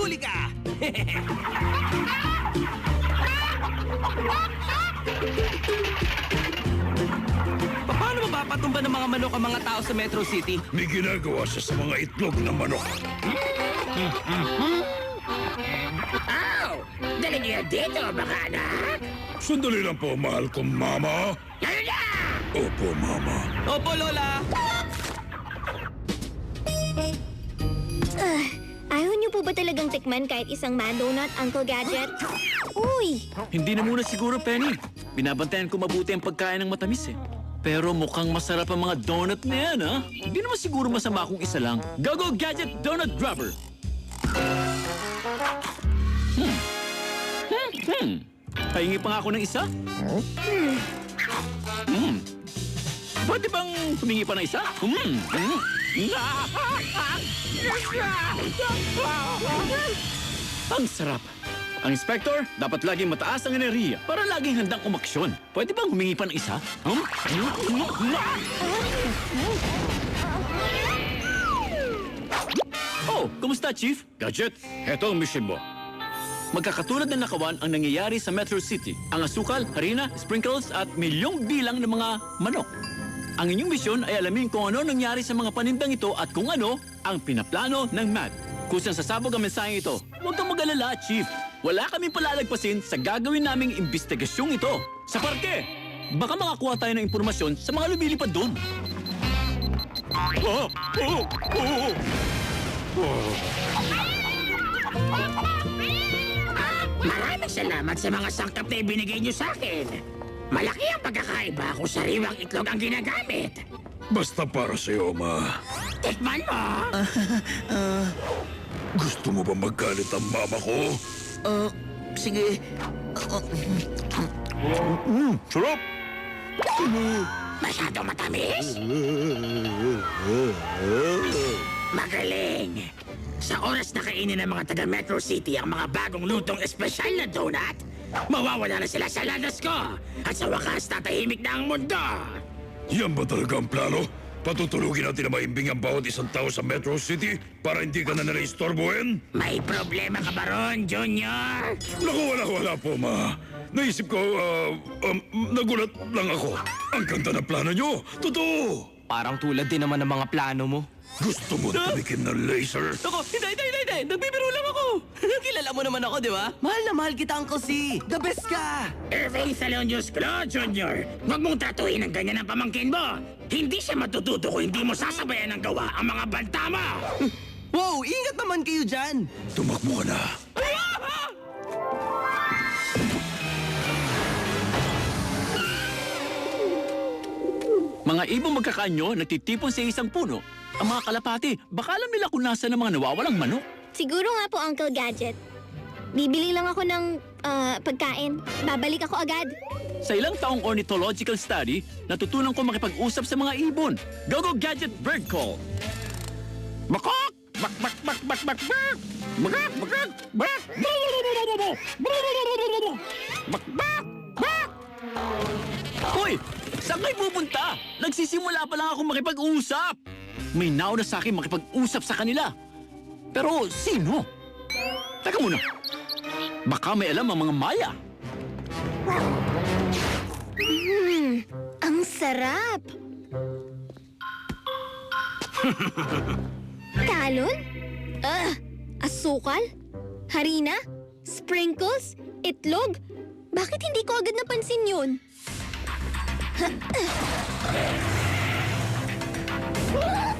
Huli ka! Paano mapapatumba ng mga manok ang mga tao sa Metro City? May ginagawa siya sa mga itlog ng manok. Ow! Dali niyo dito, mga anak! Sandali lang po, mahal kong mama. Ngayon na! Opo, mama. Opo, Lola! Ayaw niyo po ba talagang tikman kahit isang man donut, Uncle Gadget? Uy! Hindi na muna siguro, Penny. Binabantayan ko mabuti ang pagkain ng matamis eh. Pero mukhang masarap ang mga donut na yan, ha? Hindi naman siguro masama kung isa lang. Go Gadget Donut Dropper! Pahingi pa nga ako ng isa? Pwede bang humingi pa ng isa? Ang sarap. Ang inspector, dapat laging mataas ang enerhiya para laging handang umaksyon. Pwede bang humingi pa ng isa? Oh, kumusta, Chief? Gadget, heto ang mission mo. Magkakatulad ng nakawan ang nangyayari sa Metro City. Ang asukal, harina, sprinkles at milyong bilang ng mga manok. Ang inyong misyon ay alamin kung ano nangyari sa mga panindang ito at kung ano ang pinaplano ng MAD. Kusang sasabog ang mensaheng ito, huwag kang mag-alala, Chief. Wala kaming palalagpasin sa gagawin naming imbestigasyong ito. Sa parke, baka makakuha tayo ng impormasyon sa mga lumilipad doon. Maraming salamat sa mga sangkap na ibinigay niyo sa akin. Malaki ang pagkakaiba kung sariwang itlog ang ginagamit. Basta para sa'yo, ma. Tikman mo! Gusto mo ba magkalit ang mama ko? Sige. Sarap! Masyadong matamis? Magaling! Sa oras na kainin ng mga taga Metro City ang mga bagong lutong espesyal na donut, mawawala na sila sa ladas ko! At sa wakas, tatahimik na ang mundo! Yan ba talaga ang plano? Patutulugin natin na maimbing ang bawat isang tao sa Metro City para hindi ka na nalaistorbohin? May problema ka ba ron, Junior? Naku, wala po, ma. Naisip ko, nagulat lang ako. Ang ganda ng plano nyo. Totoo! Parang tulad din naman ng mga plano mo. Gusto mo tumikim ng laser? Ako, hindi. Nagbibiro lang ako. Kilala mo naman ako, di ba? Mahal na mahal kita, Uncle C. The best ka. Irving Salonius Claude, Junior. Huwag mong tratuhin ang ganyan ang pamangkin mo. Hindi siya matututo kung hindi mo sasabayan ng gawa ang mga banta mo. Wow, ingat naman kayo dyan. Tumakbo ka na. Mga ibong magkakaanyo nagtitipon sa isang puno. Ang mga kalapati, baka alam nila kung nasa ng mga nawawalang manok. Siguro nga po, Uncle Gadget. Bibili lang ako ng pagkain. Babalik ako agad. Sa ilang taong ornithological study, natutunan ko makipag-usap sa mga ibon. Go Gadget Bird Call! Bakak! Bak bak bak bak bak bak! Bakak! Bakak! Bak! Bak bak! Bak! Hoy! Saan kayo pupunta? Nagsisimula pa lang ako makipag-usap! May nauna sa akin makipag-usap sa kanila. Pero sino? Teka muna. Baka may alam ang mga Maya. Ang sarap! Talon? Asukal? Harina? Sprinkles? Itlog? Bakit hindi ko agad napansin yun?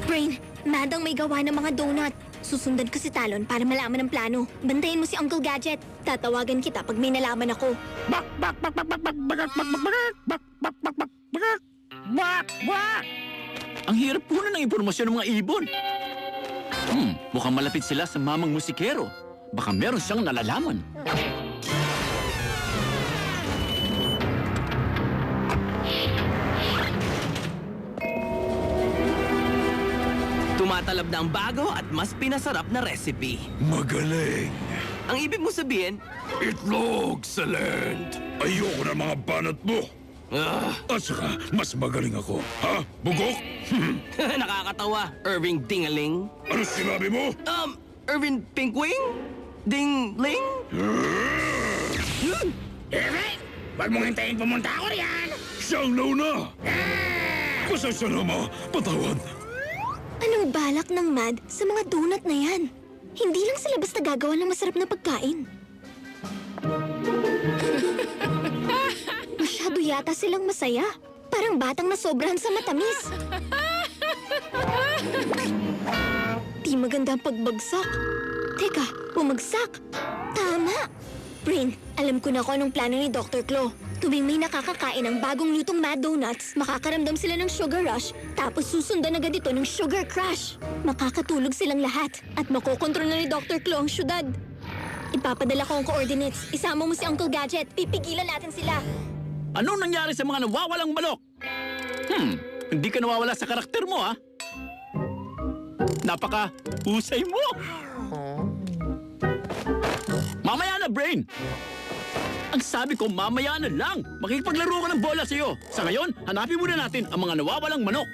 Brain, madang may gawa ng mga donut. Susundan ko si Talon para malaman ang plano. Bantayan mo si Uncle Gadget. Tatawagan kita pag may nalaman ako. Bak bak bak bak bak bak bak bak bak bak bak bak bak bak bak bak. Ang hirap po na ng impormasyon ng mga ibon. Mukhang malapit sila sa mamang musikero. Baka meron siyang nalalaman. Tumatalab na ang bago at mas pinasarap na recipe. Magaling! Ang ibig mo sabihin, Itlog sa land! Ayoko na mga banat mo! At saka, mas magaling ako. Ha? Bugok? nakakatawa, Irving Dingaling. Ano sinabi mo? Irvin Pinkwing? Ding-ling? Evan! Huwag mong hintayin pumunta ako riyan! Siyang nauna! Pasensya na, Ma. Patawad. Anong balak ng Mad sa mga donut na yan? Hindi lang sila basta gagawa ng masarap na pagkain. Masyado yata silang masaya. Parang batang nasobrahan sa matamis. Di maganda ang pagbagsak. Teka, bumagsak. Tama. Brain, alam ko na kung anong plano ni Dr. Claw. Tuwing may nakakakain ng bagong lutong Mad Donuts, makakaramdam sila ng sugar rush, tapos susundan agad ito ng sugar crash. Makakatulog silang lahat at makokontrol na ni Dr. Claw ang syudad. Ipapadala ko ang coordinates. Isama mo si Uncle Gadget. Pipigilan natin sila. Anong nangyari sa mga nawawalang manok? Hindi ka nawawala sa karakter mo, ha? Napaka-husay mo! Mamaya na, Brain! Ang sabi ko, mamaya na lang! Makikipaglaro ka ng bola sa'yo. Sa ngayon, hanapin muna natin ang mga nawawalang manok.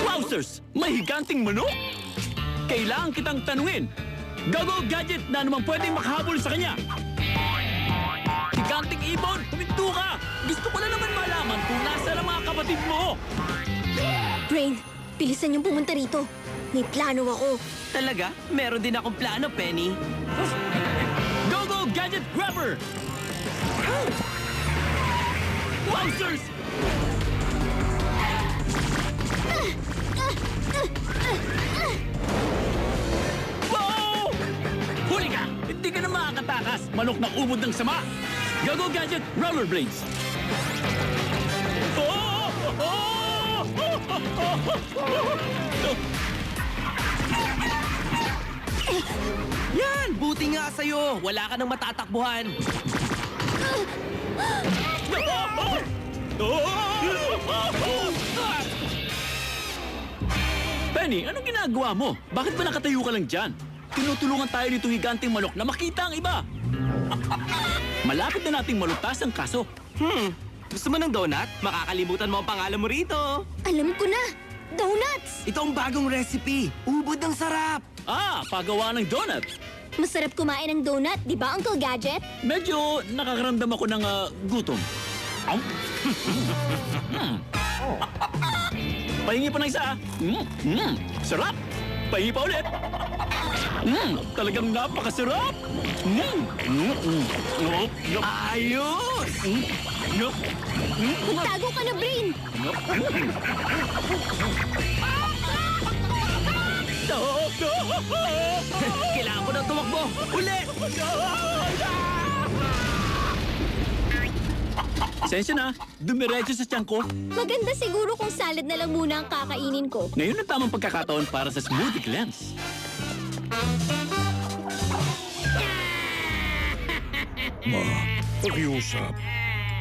Wowzers! May higanting manok? Kailangan kitang tanungin. Gago Gadget na naman pwedeng makahabol sa kanya. Higanting ibon, huminto ka! Gusto ko na naman malaman kung nasa ang mga kapatid mo. Brain, bilisan niyong pumunta rito. May plano ako. Talaga? Meron din akong plano, Penny. Go Gadget Grabber! Wowzers! Wow! Huli ka! Hindi ka na makakatakas! Manok na ubod ng sama! Gago Gadget Rollerblades! Oh! Oh! Yan! Buti nga sa'yo! Wala ka nang matatakbuhan. Penny, anong ginagawa mo? Bakit ba nakatayo ka lang dyan? Tinutulungan tayo nitong higanting manok na makita ang iba. Malapit na nating malutas ang kaso. Gusto mo ng donut? Makakalimutan mo ang pangalan mo rito. Alam ko na. Donuts! Ito ang bagong recipe. Ubod ng sarap. Pagawa ng donut. Masarap kumain ng donut, di ba, Uncle Gadget? Medyo nakakaramdam ako ng gutom. Pahingi pa ng isa. Sarap! Pahingi pa ulit. Talagang napakasarap. Ayos! Tago ka na, Brain! Kailangan ko na tumakbo. Ulit! Sensya na, dumiretso sa tiyan ko. Maganda siguro kung salad na lang muna ang kakainin ko. Ngayon ang tamang pagkakataon para sa smoothie cleanse. Ma, pakiusap.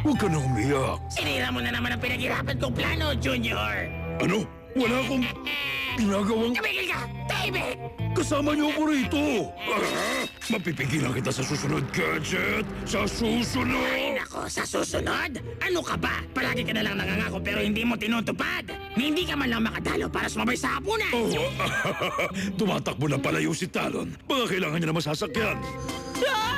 Huwag ka na umiyak. Sinira mo na naman ang pinaghirapan kong plano, Junior! Ano? Wala akong ginagawang... Tumigil ka! Tahimik! Kasama niyo ako rito! Mapipigilan kita sa susunod, Gadget! Sa Ay susunod! nako, sa susunod? Ano ka ba? Palagi ka na lang nangangako pero hindi mo tinutupad. Hindi ka man lang makadalo para sumabay sa hapunan. Oh, tumatakbo na palayo si Talon. Baka kailangan niya na masasakyan. Ah!